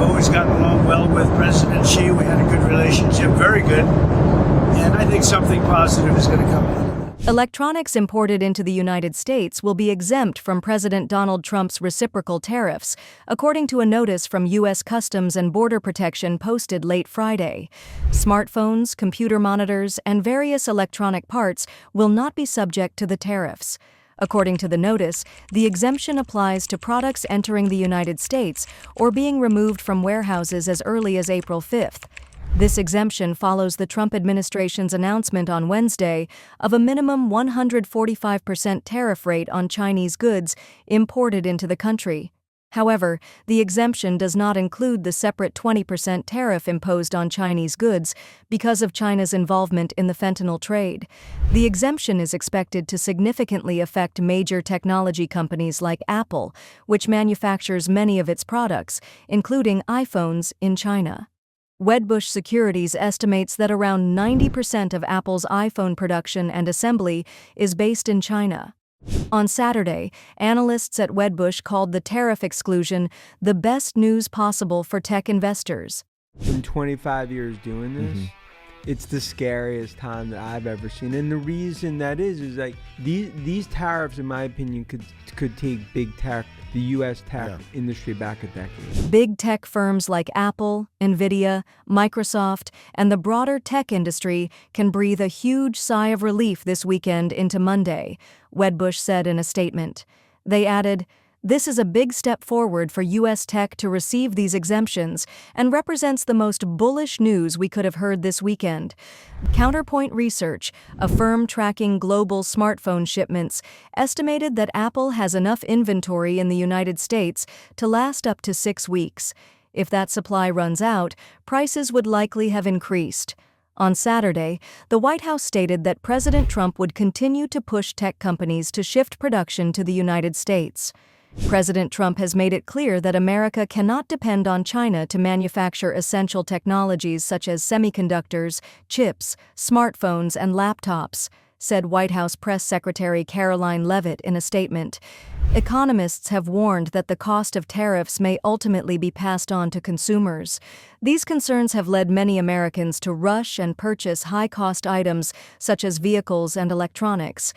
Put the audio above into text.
always gotten along well with President Xi. We had a good relationship, very good. And I think something positive is going to come out of it. Electronics imported into the United States will be exempt from President Donald Trump's reciprocal tariffs, according to a notice from U.S. Customs and Border Protection posted late Friday. Smartphones, computer monitors, and various electronic parts will not be subject to the tariffs. According to the notice, the exemption applies to products entering the United States or being removed from warehouses as early as April 5th. This exemption follows the Trump administration's announcement on Wednesday of a minimum 145% tariff rate on Chinese goods imported into the country. However, the exemption does not include the separate 20% tariff imposed on Chinese goods because of China's involvement in the fentanyl trade. The exemption is expected to significantly affect major technology companies like Apple, which manufactures many of its products, including iPhones, in China. Wedbush Securities estimates that around 90% of Apple's iPhone production and assembly is based in China. On Saturday, analysts at Wedbush called the tariff exclusion the best news possible for tech investors. In 25 years doing this, it's the scariest time that I've ever seen. And the reason that is like these tariffs, in my opinion, could take big tech, the U.S. tech industry back a decade. Big tech firms like Apple, Nvidia, Microsoft, and the broader tech industry can breathe a huge sigh of relief this weekend into Monday, Wedbush said in a statement. They added, "This is a big step forward for U.S. tech to receive these exemptions and represents the most bullish news we could have heard this weekend." Counterpoint Research, a firm tracking global smartphone shipments, estimated that Apple has enough inventory in the United States to last up to 6 weeks. If that supply runs out, prices would likely have increased. On Saturday, the White House stated that President Trump would continue to push tech companies to shift production to the United States. President Trump has made it clear that America cannot depend on China to manufacture essential technologies such as semiconductors, chips, smartphones, and laptops, said White House Press Secretary Caroline Leavitt in a statement. Economists have warned that the cost of tariffs may ultimately be passed on to consumers. These concerns have led many Americans to rush and purchase high-cost items such as vehicles and electronics.